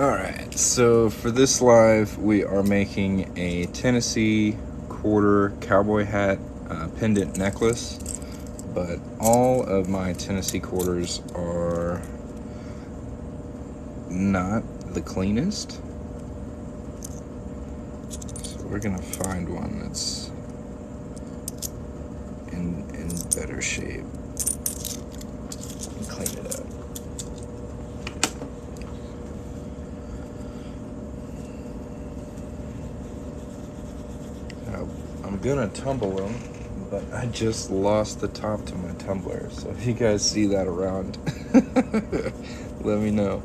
Alright, so for this live, we are making a Tennessee quarter cowboy hat pendant necklace, but all of my Tennessee quarters are not the cleanest. So we're gonna find one that's in better shape and clean it up. I'm gonna tumble them, but I just lost the top to my tumbler, so if you guys see that around, let me know.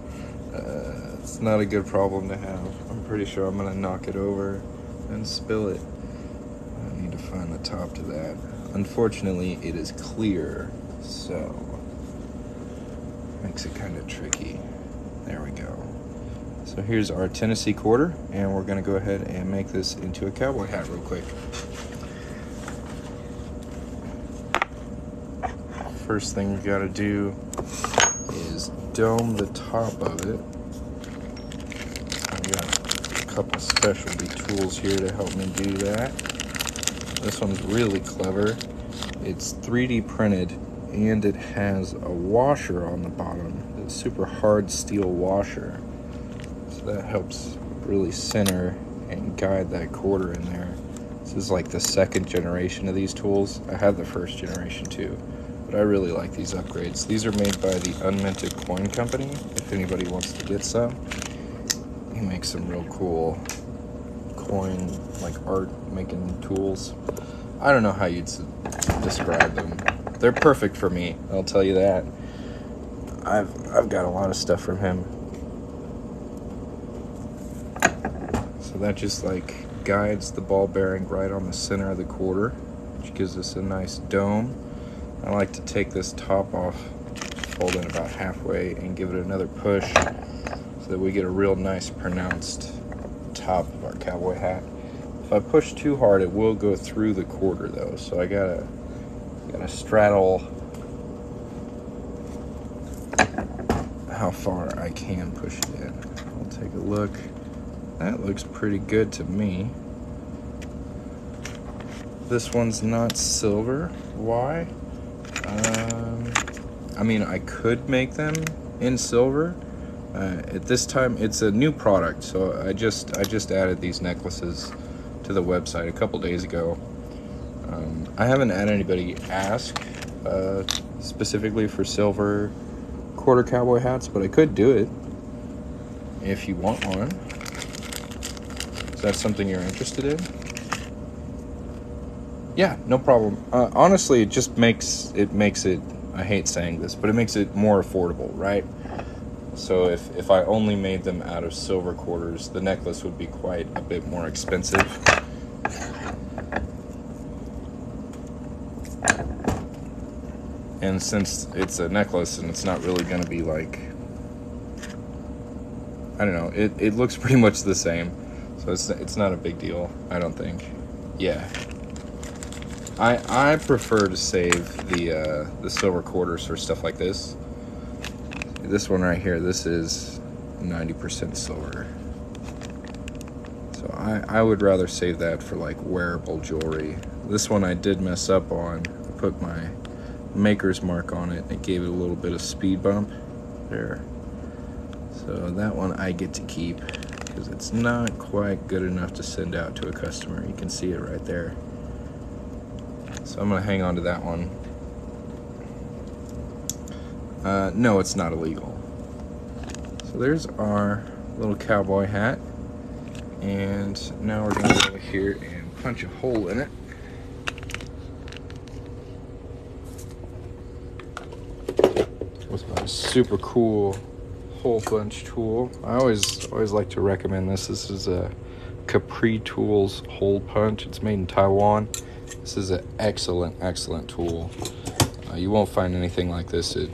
It's not a good problem to have. I'm pretty sure I'm gonna knock it over and spill it. I need to find the top to that. Unfortunately, it is clear, so makes it kind of tricky. There we go. So here's our Tennessee quarter, and we're gonna go ahead and make this into a cowboy hat real quick. First thing we gotta do is dome the top of it. I've got a couple specialty tools here to help me do that. This one's really clever. It's 3D printed and it has a washer on the bottom, a super hard steel washer. So that helps really center and guide that quarter in there. This is like the second generation of these tools. I had the first generation too, but I really like these upgrades. These are made by the Unminted Coin Company, if anybody wants to get some. He makes some real cool coin, like art making tools. I don't know how you'd describe them. They're perfect for me, I'll tell you that. I've got a lot of stuff from him. So that just like guides the ball bearing right on the center of the quarter, which gives us a nice dome. I like to take this top off, fold it about halfway, and give it another push so that we get a real nice pronounced top of our cowboy hat. If I push too hard, it will go through the quarter though, so I gotta straddle how far I can push it in. I'll take a look. That looks pretty good to me. This one's not silver. Why? I mean, I could make them in silver. At this time, it's a new product, so I just added these necklaces to the website a couple days ago. I haven't had anybody ask specifically for silver quarter cowboy hats, but I could do it if you want one. Is that something you're interested in? Yeah, no problem. Honestly, it just makes it, I hate saying this, but it makes it more affordable, right? So if I only made them out of silver quarters, the necklace would be quite a bit more expensive. And since it's a necklace and it's not really going to be like, I don't know, it looks pretty much the same. So it's not a big deal, I don't think. Yeah. I prefer to save the silver quarters for stuff like this. This one right here, this is 90% silver. So I would rather save that for like wearable jewelry. This one I did mess up on. I put my maker's mark on it and it gave it a little bit of speed bump there. So that one I get to keep because it's not quite good enough to send out to a customer. You can see it right there. So I'm gonna hang on to that one. No, it's not illegal. So there's our little cowboy hat. And now we're gonna go here and punch a hole in it. With my super cool hole punch tool. I always like to recommend this. This is a Capri Tools hole punch. It's made in Taiwan. This is an excellent tool. You won't find anything like this at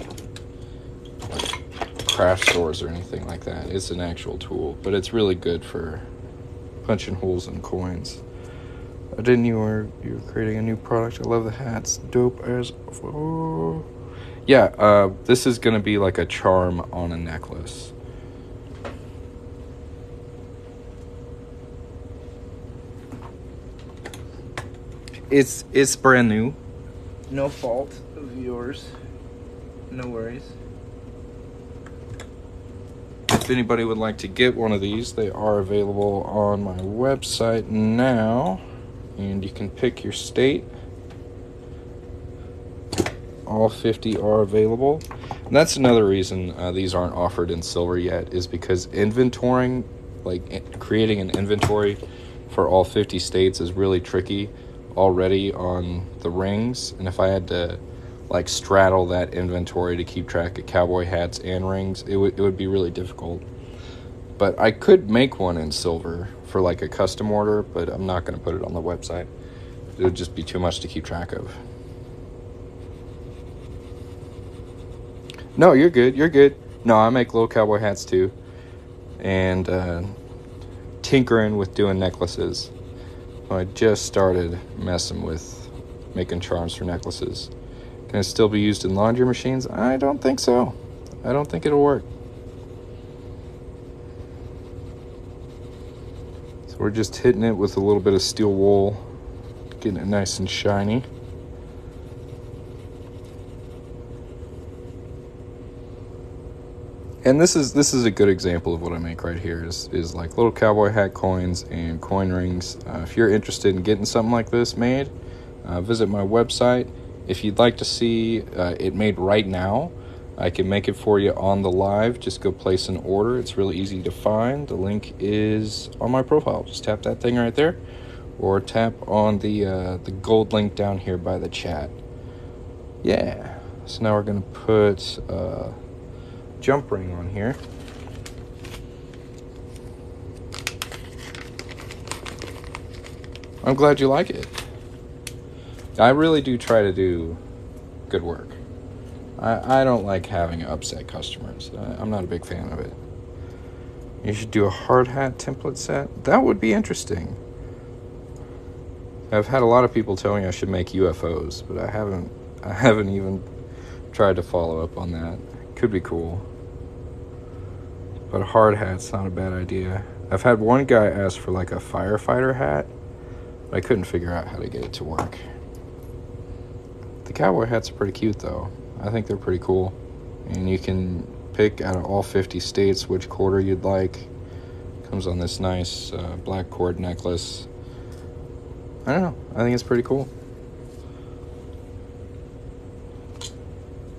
craft stores or anything like that. It's an actual tool, but it's really good for punching holes in coins. Didn't you were creating a new product? I love the hats. Dope as. Oh. Yeah, this is gonna be like a charm on a necklace. It's brand new. No fault of yours. No worries. If anybody would like to get one of these, they are available on my website now. And you can pick your state. All 50 are available. And that's another reason these aren't offered in silver yet, is because inventorying, like creating an inventory for all 50 states is really tricky already on the rings. And if I had to like straddle that inventory to keep track of cowboy hats and rings, it would be really difficult. But I could make one in silver for like a custom order, but I'm not going to put it on the website. It would just be too much to keep track of. No, you're good. You're good. No, I make little cowboy hats too. And tinkering with doing necklaces. So I just started messing with making charms for necklaces. Can it still be used in laundry machines? I don't think so. I don't think it'll work. So we're just hitting it with a little bit of steel wool, getting it nice and shiny. And this is a good example of what I make right here is like little cowboy hat coins and coin rings. If you're interested in getting something like this made, visit my website. If you'd like to see it made right now, I can make it for you on the live. Just go place an order. It's really easy to find. The link is on my profile. Just tap that thing right there, or tap on the gold link down here by the chat. Yeah. So now we're gonna put jump ring on here. I'm glad you like it. I really do try to do good work. I don't like having upset customers. I'm not a big fan of it. You should do a hard hat template set. That would be interesting. I've had a lot of people tell me I should make UFOs, but I haven't even tried to follow up on that. Could be cool. But a hard hat's not a bad idea. I've had one guy ask for like a firefighter hat, but I couldn't figure out how to get it to work. The cowboy hats are pretty cute though. I think they're pretty cool. And you can pick out of all 50 states which quarter you'd like. Comes on this nice black cord necklace. I don't know. I think it's pretty cool.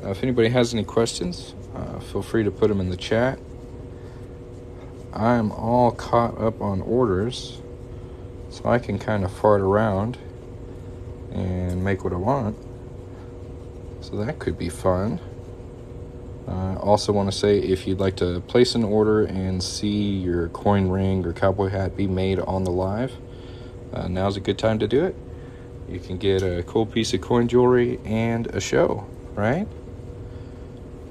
If anybody has any questions, feel free to put them in the chat. I'm all caught up on orders, so I can kind of fart around and make what I want. So that could be fun. I also want to say, if you'd like to place an order and see your coin ring or cowboy hat be made on the live, now's a good time to do it. You can get a cool piece of coin jewelry and a show, right?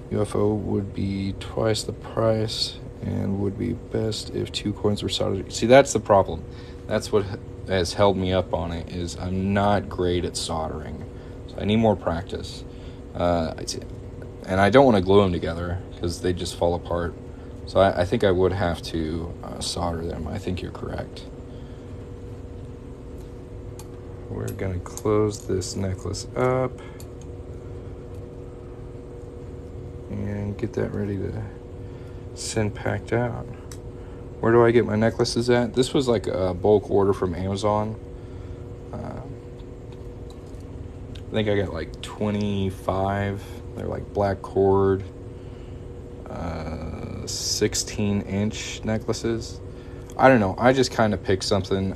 UFO would be twice the price and would be best if 2 coins were soldered. See, that's the problem. That's what has held me up on it, is I'm not great at soldering. So I need more practice. And I don't want to glue them together because they just fall apart. So I think I would have to solder them. I think you're correct. We're going to close this necklace up and get that ready to send packed out. Where do I get my necklaces at? This was like a bulk order from Amazon. I think I got like 25. They're like black cord, 16-inch necklaces. I don't know. I just kind of picked something.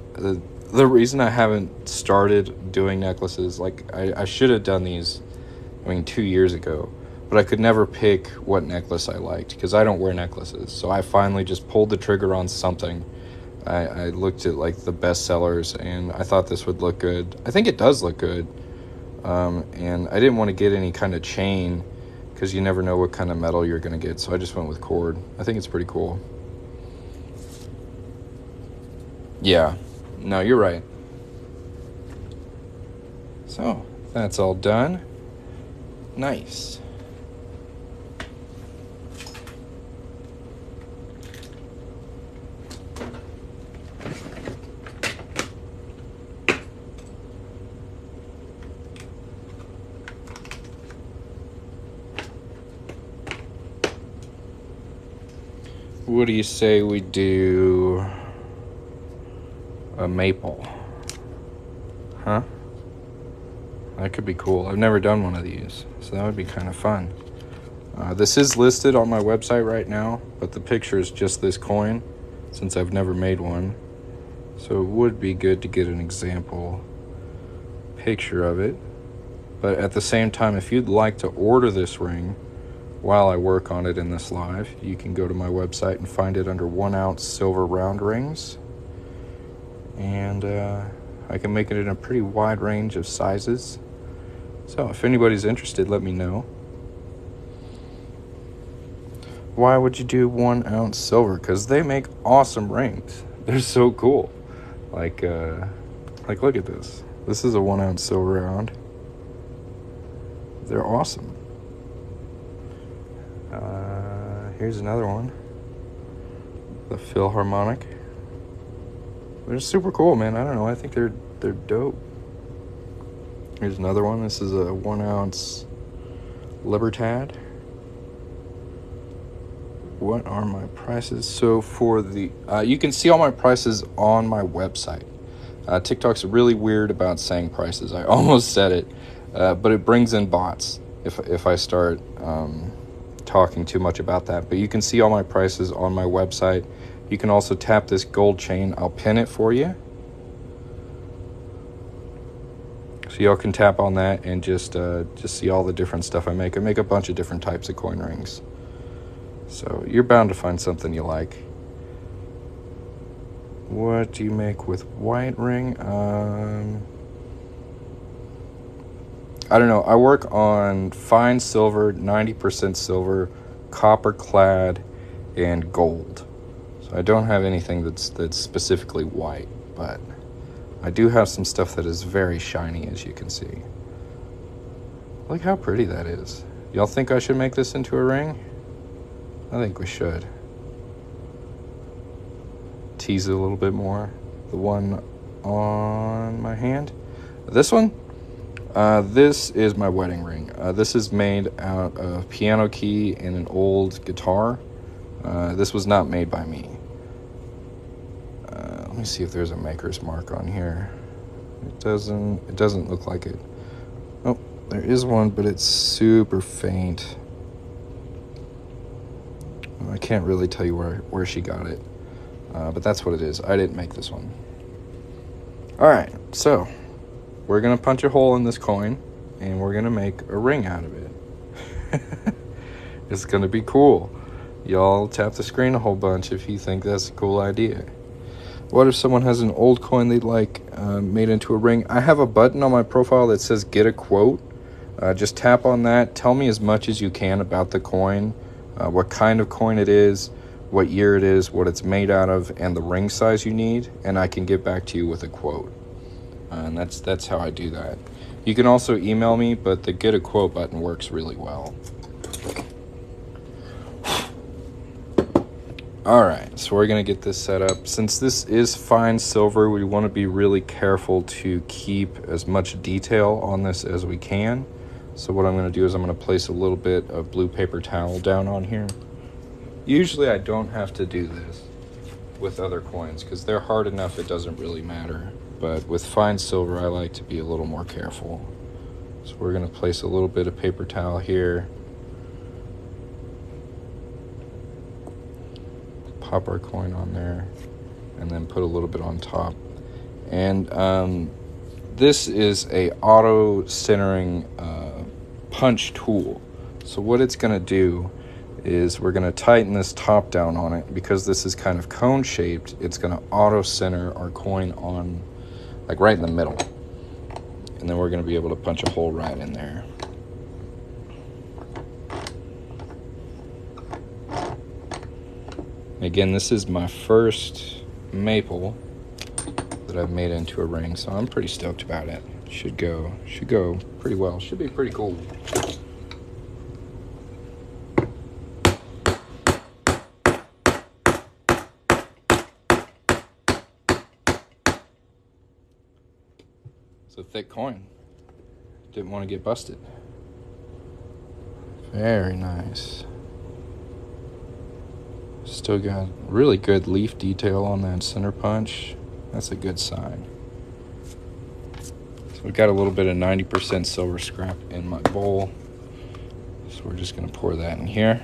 The reason I haven't started doing necklaces, like I should have done these, 2 years ago. But I could never pick what necklace I liked because I don't wear necklaces. So I finally just pulled the trigger on something. I looked at like the best sellers and I thought this would look good. I think it does look good. And I didn't want to get any kind of chain because you never know what kind of metal you're going to get. So I just went with cord. I think it's pretty cool. Yeah. No, you're right. So that's all done. Nice. What do you say we do a maple? Huh? That could be cool. I've never done one of these, so that would be kind of fun. This is listed on my website right now, but the picture is just this coin, since I've never made one. So it would be good to get an example picture of it. But at the same time, if you'd like to order this ring while I work on it in this live, you can go to my website and find it under 1 ounce silver round rings. And I can make it in a pretty wide range of sizes. So if anybody's interested, let me know. Why would you do 1 ounce silver? Because they make awesome rings. They're so cool. Like look at this. This is a 1 ounce silver round. They're awesome. Here's another one. The Philharmonic. They're super cool, man. I don't know. I think they're dope. Here's another one. This is a 1 ounce Libertad. What are my prices? So for the you can see all my prices on my website. TikTok's really weird about saying prices. I almost said it, but it brings in bots if I start talking too much about that. But you can see all my prices on my website. You can also tap this gold chain. I'll pin it for you. So y'all can tap on that and just see all the different stuff I make. I make a bunch of different types of coin rings. So you're bound to find something you like. What do you make with white ring? I don't know. I work on fine silver, 90% silver, copper clad, and gold. So I don't have anything that's specifically white, but I do have some stuff that is very shiny, as you can see. Look how pretty that is. Y'all think I should make this into a ring? I think we should. Tease it a little bit more. The one on my hand. This one? This is my wedding ring. This is made out of piano key and an old guitar. This was not made by me. Let me see if there's a maker's mark on here. It doesn't look like it. Oh, there is one, but it's super faint. I can't really tell you where she got it. But that's what it is. I didn't make this one. Alright, so we're going to punch a hole in this coin, and we're going to make a ring out of it. It's going to be cool. Y'all tap the screen a whole bunch if you think that's a cool idea. What if someone has an old coin they'd like made into a ring? I have a button on my profile that says get a quote. Just tap on that. Tell me as much as you can about the coin, what kind of coin it is, what year it is, what it's made out of, and the ring size you need, and I can get back to you with a quote. And that's how I do that. You can also email me, but the get a quote button works really well. Alright, so we're going to get this set up. Since this is fine silver, we want to be really careful to keep as much detail on this as we can. So what I'm going to do is I'm going to place a little bit of blue paper towel down on here. Usually I don't have to do this with other coins because they're hard enough it doesn't really matter. But with fine silver, I like to be a little more careful. So we're going to place a little bit of paper towel here. Pop our coin on there and then put a little bit on top. And this is a auto centering punch tool. So what it's going to do is we're going to tighten this top down on it. Because this is kind of cone shaped, it's going to auto center our coin on, like, right in the middle. And then we're going to be able to punch a hole right in there. Again, this is my first maple that I've made into a ring, so I'm pretty stoked about it. Should go pretty well. Should be pretty cool. It's a thick coin. Didn't want to get busted. Very nice. Still got really good leaf detail on that center punch. That's a good sign. So we've got a little bit of 90% silver scrap in my bowl. So we're just going to pour that in here.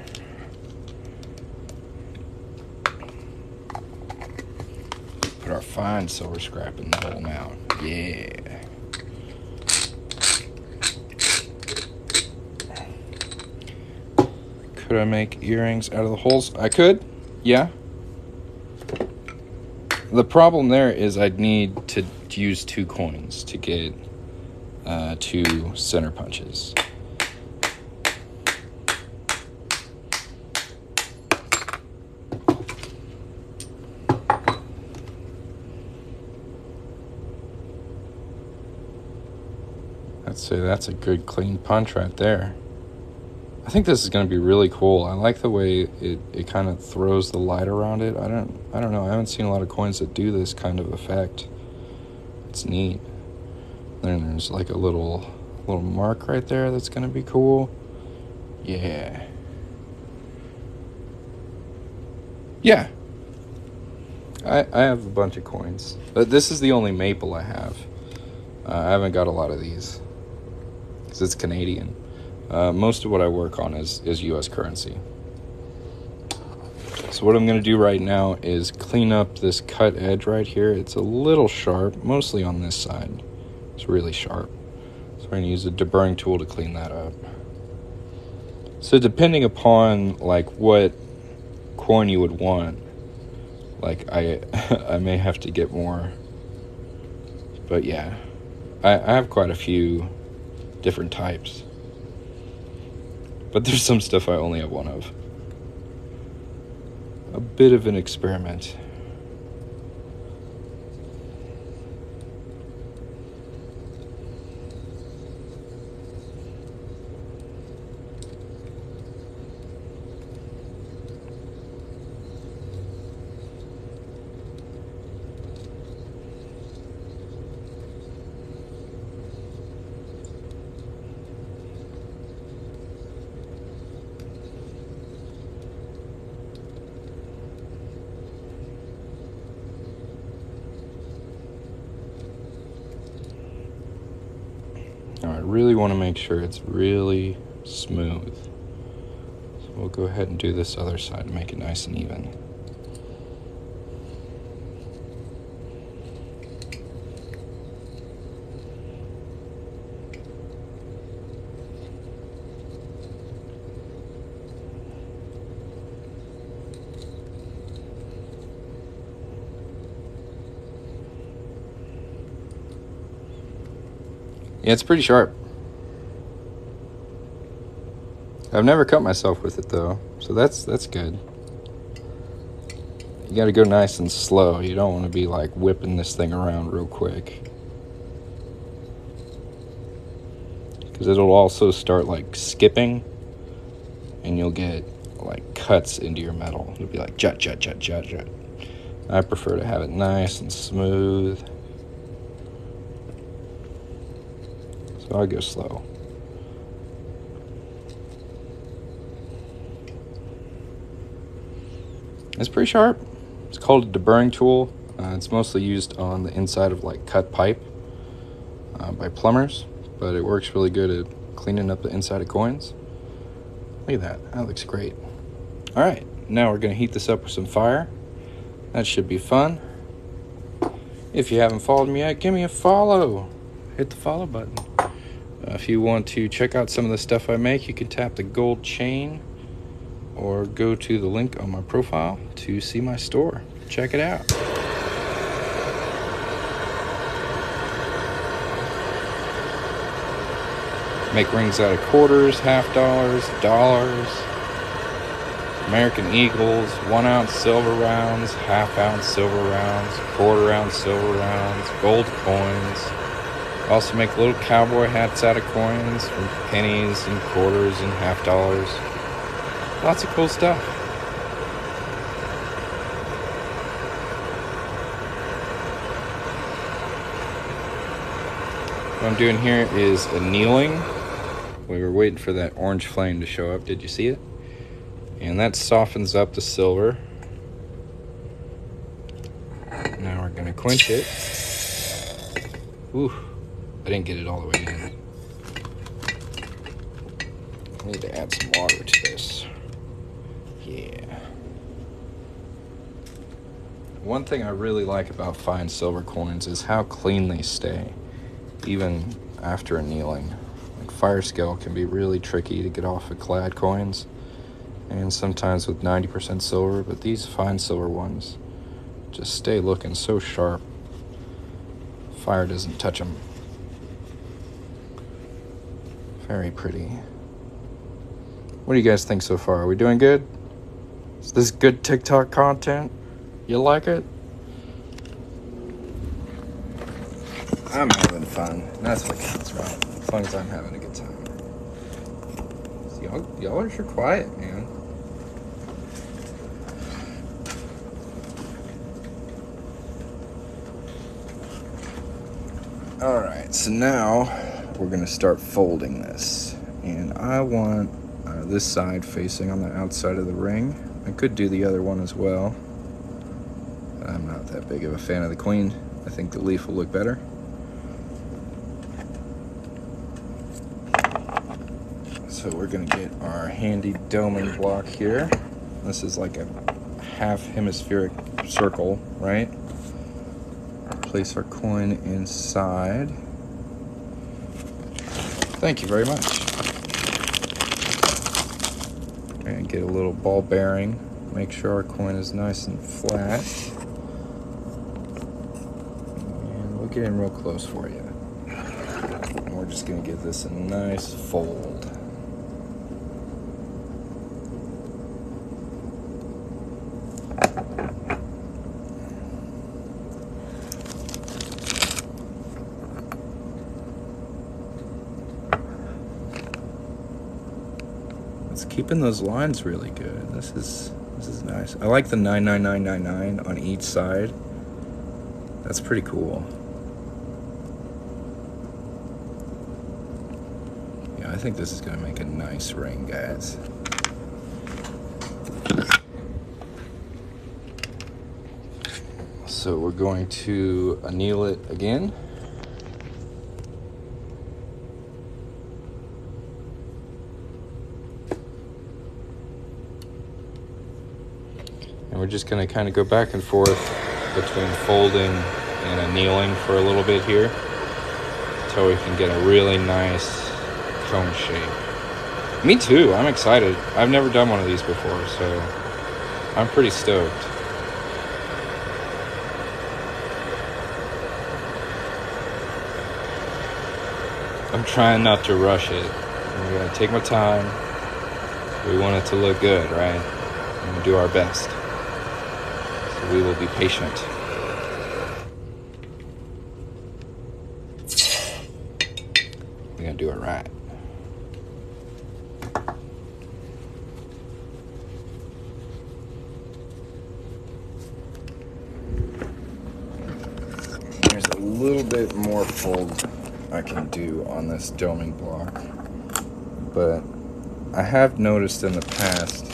Put our fine silver scrap in the bowl now. Yeah. Could I make earrings out of the holes? I could. Yeah. The problem there is I'd need to use 2 coins to get 2 center punches. I'd say that's a good clean punch right there. I think this is going to be really cool. I like the way it kind of throws the light around it. I don't know. I haven't seen a lot of coins that do this kind of effect. It's neat. Then there's like a little mark right there that's going to be cool. Yeah. Yeah. I have a bunch of coins. But this is the only maple I have. I haven't got a lot of these because it's Canadian. Most of what I work on is U.S. currency. So what I'm going to do right now is clean up this cut edge right here. It's a little sharp, mostly on this side. It's really sharp. So we're going to use a deburring tool to clean that up. So depending upon like what coin you would want, like I may have to get more. But yeah, I have quite a few different types. But there's some stuff I only have one of. A bit of an experiment. Now I really want to make sure it's really smooth. So we'll go ahead and do this other side to make it nice and even. Yeah, it's pretty sharp. I've never cut myself with it though, so that's good. You gotta go nice and slow. You don't want to be like whipping this thing around real quick, because it'll also start like skipping and you'll get like cuts into your metal. It'll be like jut, jut, jut, jut, jut. I prefer to have it nice and smooth. So I'll go slow. It's pretty sharp. It's called a deburring tool. It's mostly used on the inside of like cut pipe by plumbers, but it works really good at cleaning up the inside of coins. Look at that. That looks great. All right, now we're going to heat this up with some fire. That should be fun. If you haven't followed me yet, give me a follow. Hit the follow button. If you want to check out some of the stuff I make, you can tap the gold chain or go to the link on my profile to see my store. Check it out. Make rings out of quarters, half dollars, dollars, American Eagles, 1 ounce silver rounds, half ounce silver rounds, quarter ounce silver rounds, gold coins. Also make little cowboy hats out of coins from pennies and quarters and half dollars. Lots of cool stuff. What I'm doing here is annealing. We were waiting for that orange flame to show up. Did you see it? And that softens up the silver Now we're gonna quench it. Ooh, I didn't get it all the way in. I need to add some water to this. Yeah. One thing I really like about fine silver coins is how clean they stay, even after annealing. Like fire scale can be really tricky to get off of clad coins, and sometimes with 90% silver, but these fine silver ones just stay looking so sharp. Fire doesn't touch them. Very pretty. What do you guys think so far? Are we doing good? Is this good TikTok content? You like it? I'm having fun. That's what counts, right? As long as I'm having a good time. So y'all are sure quiet, man. Alright, so now we're going to start folding this. And I want this side facing on the outside of the ring. I could do the other one as well. I'm not that big of a fan of the queen. I think the leaf will look better. So we're going to get our handy doming block here. This is like a half hemispheric circle, right? Place our coin inside. Thank you very much. And get a little ball bearing. Make sure our coin is nice and flat. And we'll get in real close for you. And we're just going to give this a nice fold. It's keeping those lines really good. This is nice. I like the 99999 on each side. That's pretty cool. Yeah, I think this is gonna make a nice ring, guys. So we're going to anneal it again. And we're just going to kind of go back and forth between folding and annealing for a little bit here until we can get a really nice cone shape. Me too. I'm excited. I've never done one of these before, so I'm pretty stoked. I'm trying not to rush it. I'm going to take my time. We want it to look good, right? I'm going to do our best. We will be patient. We're gonna do it right. There's a little bit more fold I can do on this doming block, but I have noticed in the past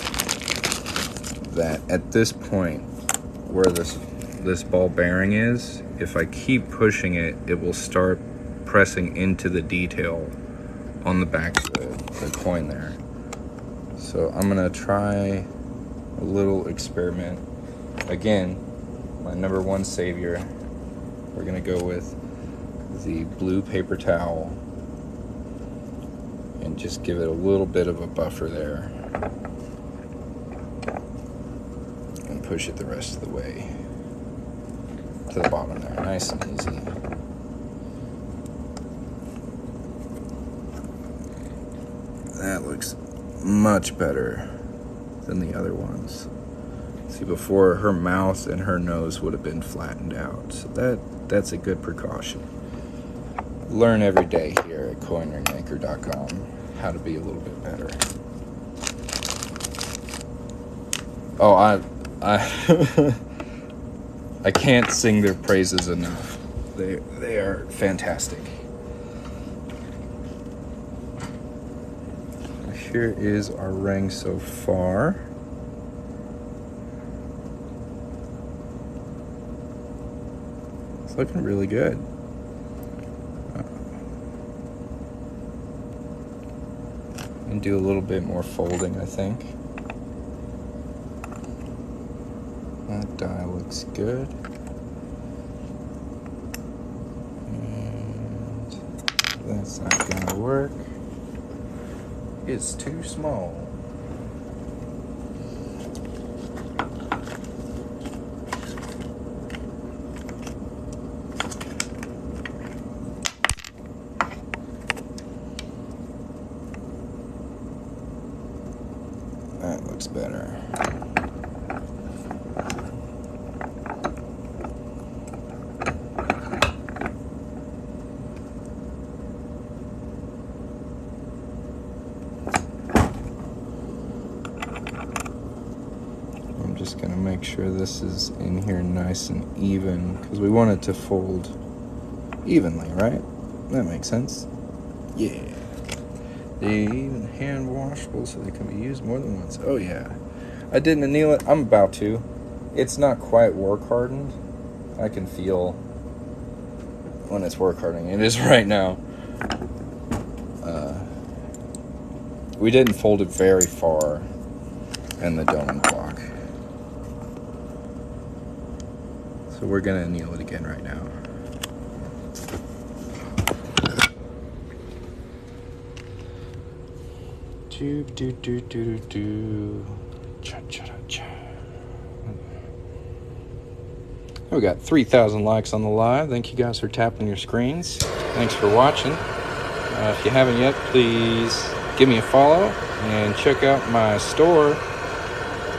that at this point where this ball bearing is, if I keep pushing it, it will start pressing into the detail on the back of the coin there. So I'm gonna try a little experiment. Again, my number one savior, we're gonna go with the blue paper towel and just give it a little bit of a buffer there. Push it the rest of the way to the bottom there, nice and easy. That looks much better than the other ones. See, before her mouth and her nose would have been flattened out, so that's a good precaution. Learn every day here at coinringmaker.com how to be a little bit better. Oh, I can't sing their praises enough. They are fantastic. Here is our ring so far. looking really good. And do a little bit more folding, I think. That die looks good. And that's not gonna work. It's too small. That looks better. I'm just gonna make sure this is in here nice and even, because we want it to fold evenly, right? That makes sense. Yeah. They're even hand washable, so they can be used more than once. Oh yeah. I didn't anneal it. I'm about to. It's not quite work hardened. I can feel when it's work hardening. It is right now. We didn't fold it very far in the dome block. So we're gonna anneal it again right now. Do do do do do. Cha cha cha. We got 3,000 likes on the live. Thank you guys for tapping your screens. Thanks for watching. If you haven't yet, please give me a follow and check out my store.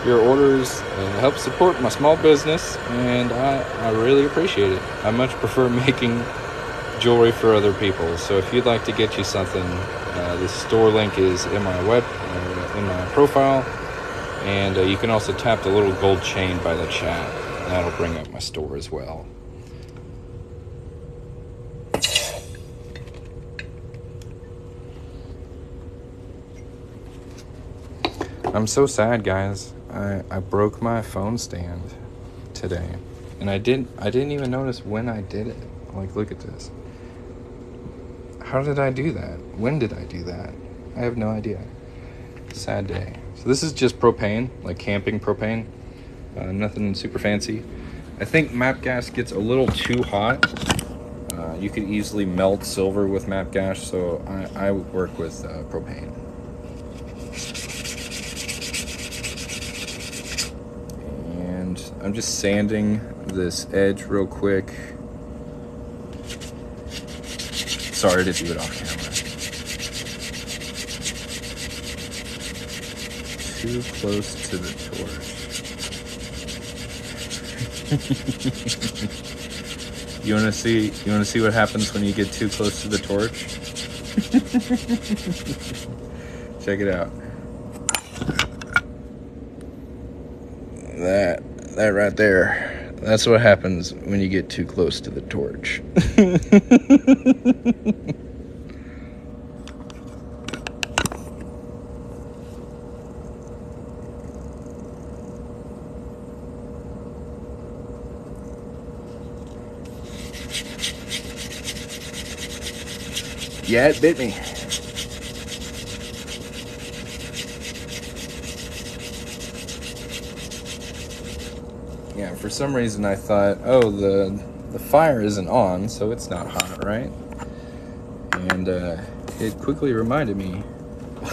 Your orders help support my small business, and I really appreciate it. I much prefer making jewelry for other people. So if you'd like to get you something, the store link is in my in my profile, and you can also tap the little gold chain by the chat. That'll bring up my store as well. I'm so sad, guys. I broke my phone stand today, and I didn't even notice when I did it. Like, look at this. How did I do that? When did I do that? I have no idea. Sad day. So this is just propane, like camping propane. Nothing super fancy. I think MAP gas gets a little too hot. You could easily melt silver with MAP gas, so I work with propane. And I'm just sanding this edge real quick. Sorry to do it off camera. Too close to the torch. You wanna see what happens when you get too close to the torch? Check it out. That right there. That's what happens when you get too close to the torch. Yeah, it bit me. Yeah, for some reason I thought, oh, the fire isn't on, so it's not hot, right? And it quickly reminded me,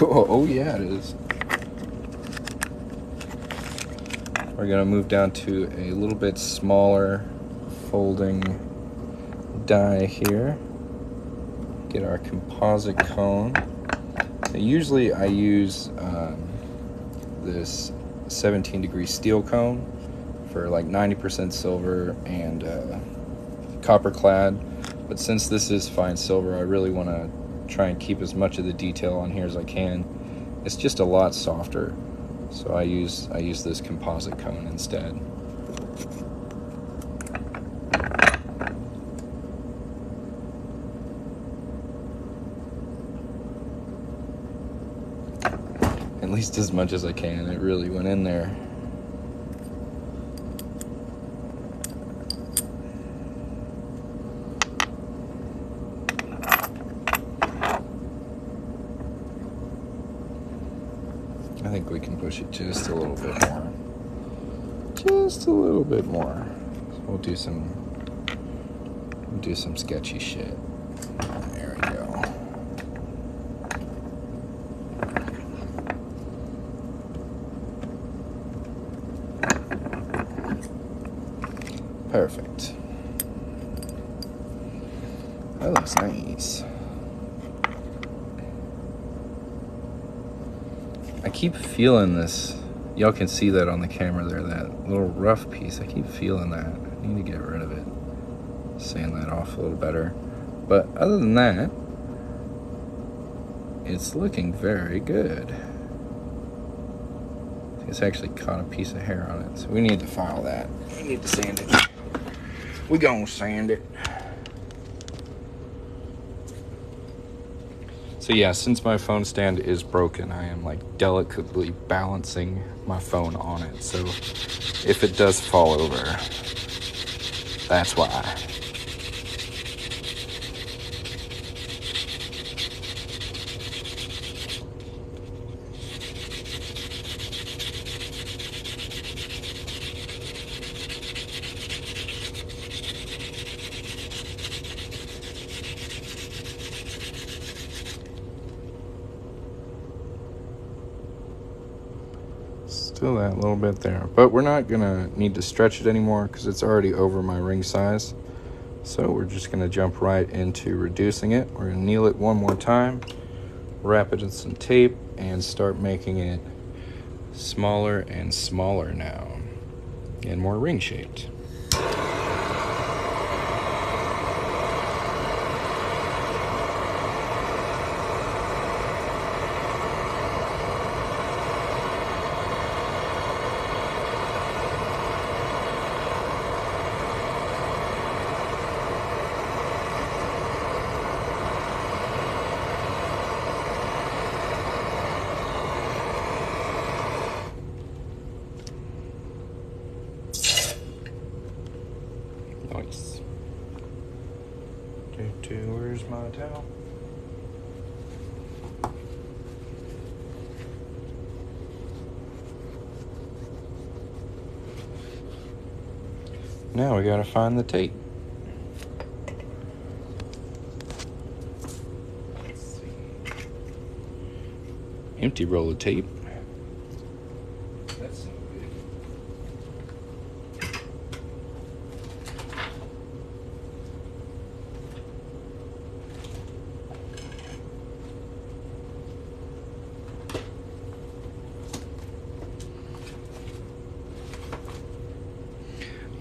oh yeah, it is. We're gonna move down to a little bit smaller folding die here. Get our composite cone. So usually I use this 17-degree steel cone for like 90% silver and copper clad, but since this is fine silver, I really want to try and keep as much of the detail on here as I can. It's just a lot softer, so I use this composite cone instead. At least as much as I can. It really went in there. we can push it just a little bit more. Just a little bit more. So we'll do some sketchy shit. There we go. Perfect. That looks nice. I keep feeling this. Y'all can see that on the camera there, that little rough piece. I keep feeling that. I need to get rid of it. Sand that off a little better. But other than that, it's looking very good. It's actually caught a piece of hair on it, so we need to file that. We need to sand it. We gonna sand it. So yeah, since my phone stand is broken, I am like delicately balancing my phone on it. So if it does fall over, that's why. Still that little bit there, but we're not gonna need to stretch it anymore because it's already over my ring size. So we're just gonna jump right into reducing it. We're gonna anneal it one more time, wrap it in some tape, and start making it smaller and smaller now, and more ring shaped. Nice. Where's my towel? Now we gotta find the tape. Let's see. Empty roll of tape. That's so good.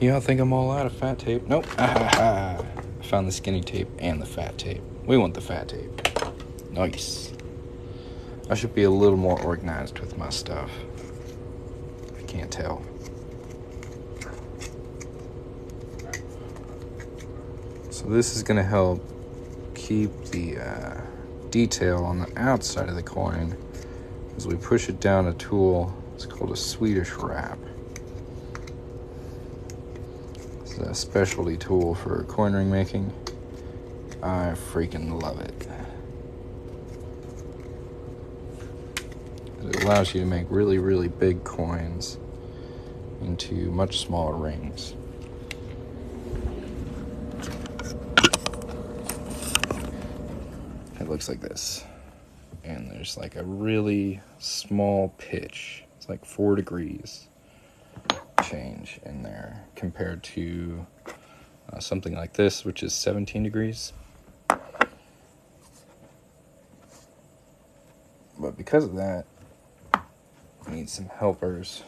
Yeah, I think I'm all out of fat tape. Nope. I found the skinny tape and the fat tape. We want the fat tape. Nice. I should be a little more organized with my stuff. I can't tell. So this is going to help keep the detail on the outside of the coin as we push it down a tool. It's called a Swedish Wrap. It's a specialty tool for coin ring making. I freaking love it. It allows you to make really, really big coins into much smaller rings. It looks like this. And there's like a really small pitch. It's like 4 degrees change in there compared to something like this, which is 17 degrees. But because of that, we need some helpers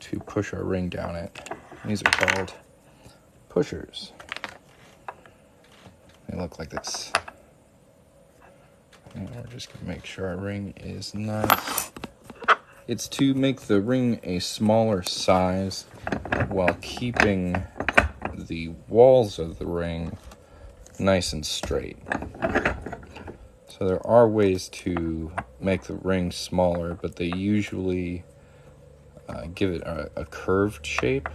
to push our ring down it. These are called pushers. They look like this. And we're just going to make sure our ring is nice. It's to make the ring a smaller size while keeping the walls of the ring nice and straight. So there are ways to make the ring smaller, but they usually give it a curved shape.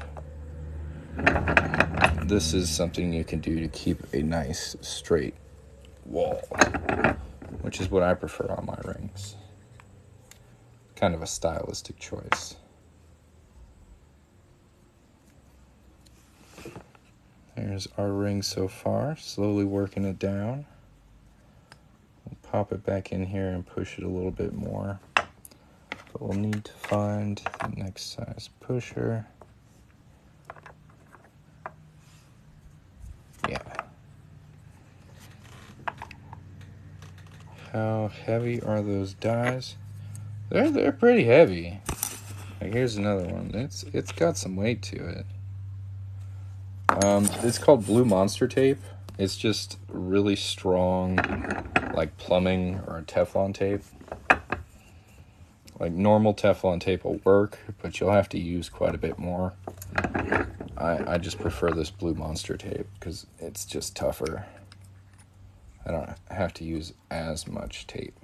This is something you can do to keep a nice straight wall, which is what I prefer on my rings. kind of a stylistic choice. There's our ring so far, slowly working it down. We'll pop it back in here and push it a little bit more. But we'll need to find the next size pusher. Yeah. How heavy are those dies? They're pretty heavy. Like, here's another one. It's got some weight to it. It's called Blue Monster tape. It's just really strong, like plumbing or Teflon tape. Like normal Teflon tape will work, but you'll have to use quite a bit more. I just prefer this Blue Monster tape because it's just tougher. I don't have to use as much tape.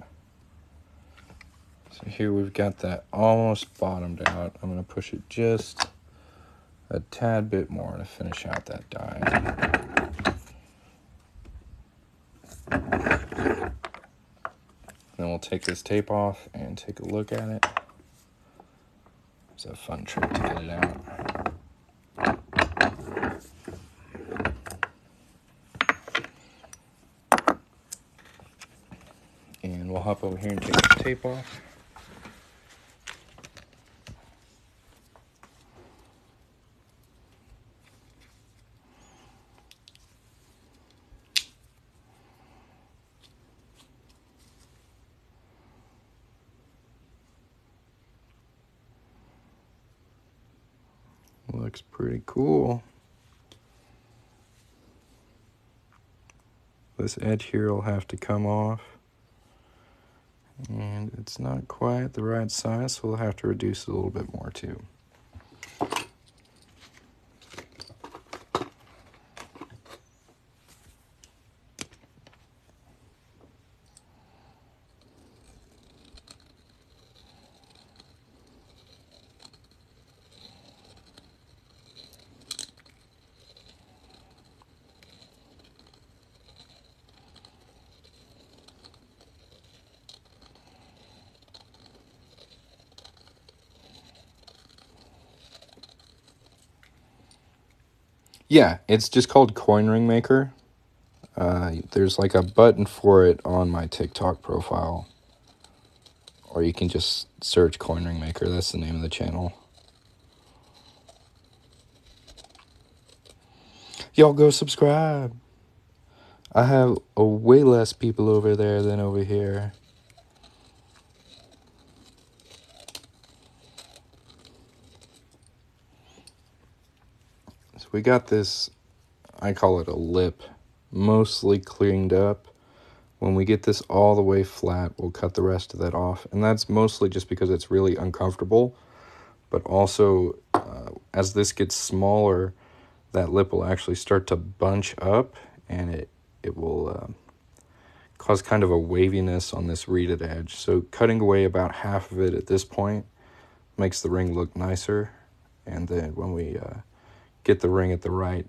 So here we've got that almost bottomed out. I'm going to push it just a tad bit more to finish out that die. Then we'll take this tape off and take a look at it. It's a fun trick to get it out. And we'll hop over here and take the tape off. Looks pretty cool. This edge here will have to come off. And it's not quite the right size, so we'll have to reduce it a little bit more too. Yeah, it's just called Coin Ring Maker. There's like a button for it on my TikTok profile. Or you can just search Coin Ring Maker. That's the name of the channel. Y'all go subscribe. I have way less people over there than over here. So we got this, I call it a lip, mostly cleaned up. When we get this all the way flat, we'll cut the rest of that off. And that's mostly just because it's really uncomfortable. But also, as this gets smaller, that lip will actually start to bunch up. And it will cause kind of a waviness on this reeded edge. So cutting away about half of it at this point makes the ring look nicer. And then when we get the ring at the right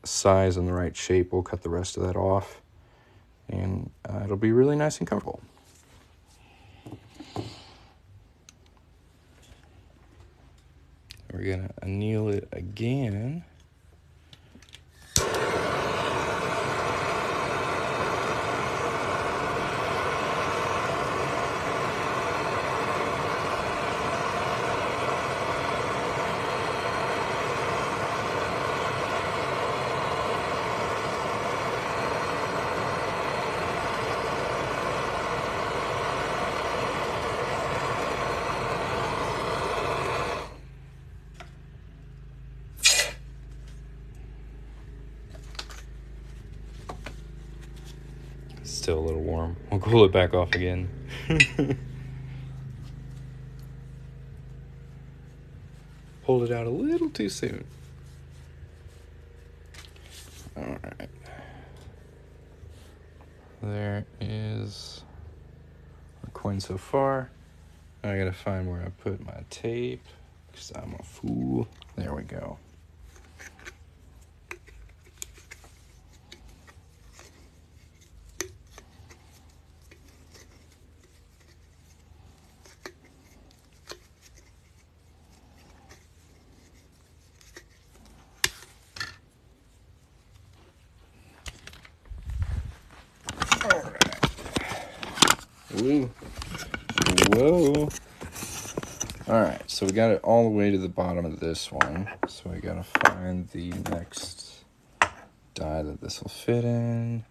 size and the right shape, we'll cut the rest of that off, and it'll be really nice and comfortable. We're gonna anneal it again. Still a little warm. We'll cool it back off again. Pulled it out a little too soon. Alright. There is our coin so far. I gotta find where I put my tape, because I'm a fool. There we go. Woo. Whoa. Alright, so we got it all the way to the bottom of this one. So we gotta find the next die that this will fit in.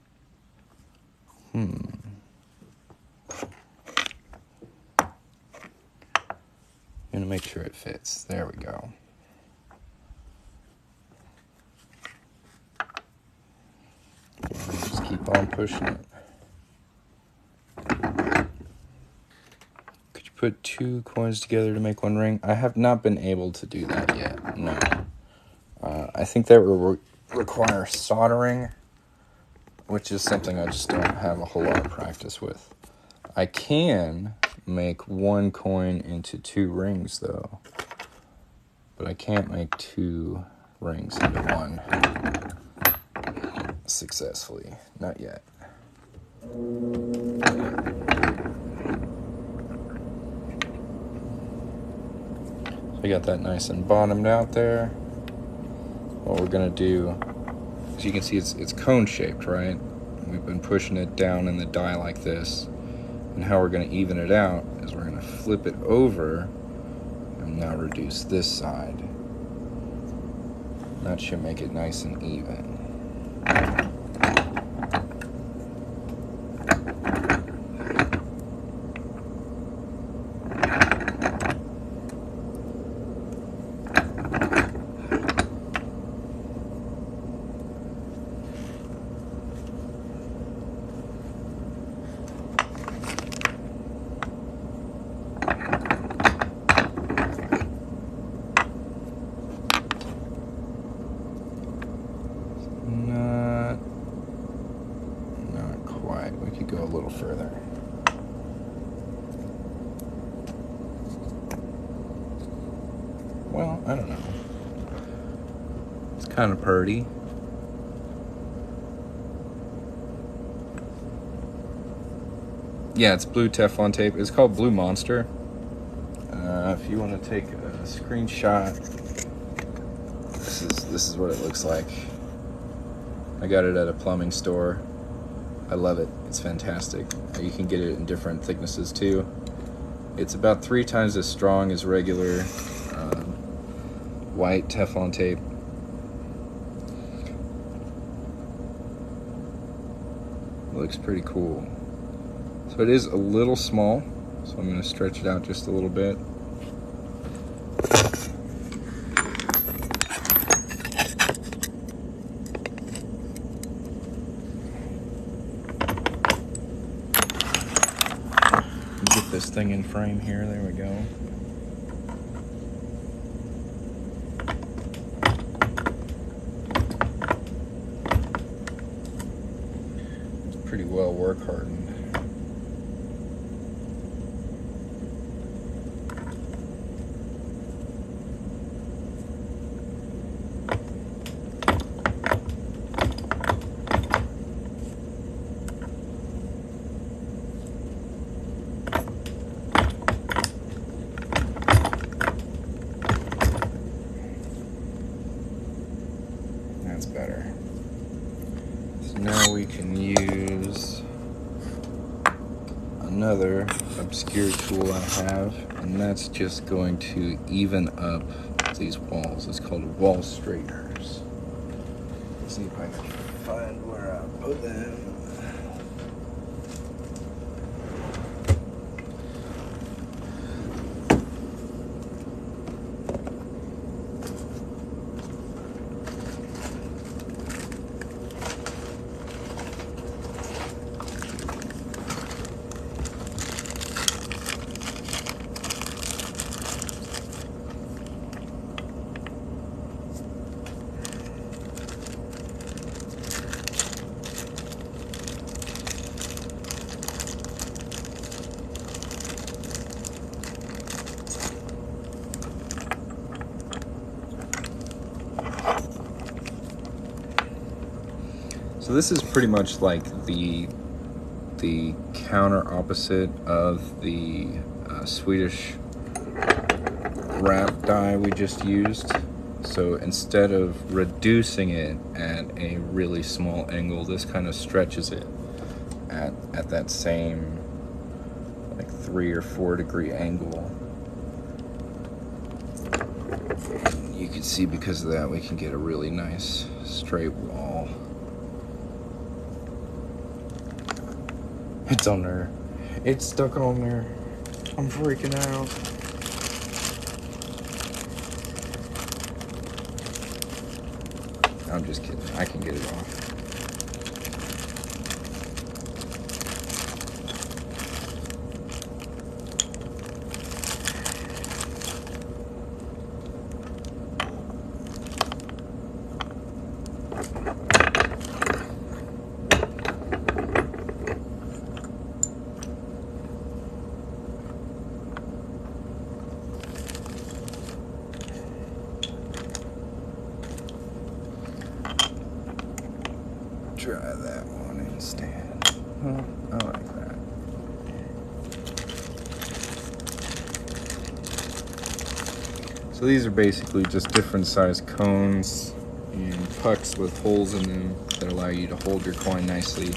Gonna make sure it fits. There we go. Just keep on pushing it. Could you put 2 coins together to make 1 ring? I have not been able to do that yet. No. I think that will require soldering, which is something I just don't have a whole lot of practice with. I can make 1 coin into 2 rings, though. But I can't make 2 rings into 1 successfully. Not yet. So I got that nice and bottomed out there. What we're going to do, as you can see, it's cone shaped, right? We've been pushing it down in the die like this. And how we're going to even it out is we're going to flip it over and now reduce this side. That should make it nice and even. Go a little further. Well, I don't know. It's kind of pretty. Yeah, it's blue Teflon tape. It's called Blue Monster. If you want to take a screenshot, this is what it looks like. I got it at a plumbing store. I love it. It's fantastic. You can get it in different thicknesses too. It's about 3 times as strong as regular white Teflon tape. It looks pretty cool. So it is a little small, so I'm going to stretch it out just a little bit. Get this thing in frame here. There we go. It's pretty well work hardened. Better. So now we can use another obscure tool I have, and that's just going to even up these walls. It's called wall straighteners. Let's see if I can find where I put them. So this is pretty much like the counter opposite of the Swedish Wrap die we just used. So instead of reducing it at a really small angle, this kind of stretches it at that same 3 or 4 degree angle. And you can see because of that we can get a really nice straight wall. It's on there. It's stuck on there. I'm freaking out. I'm just kidding. I can get it off. Try that one instead. Oh, I like that. So these are basically just different size cones and pucks with holes in them that allow you to hold your coin nicely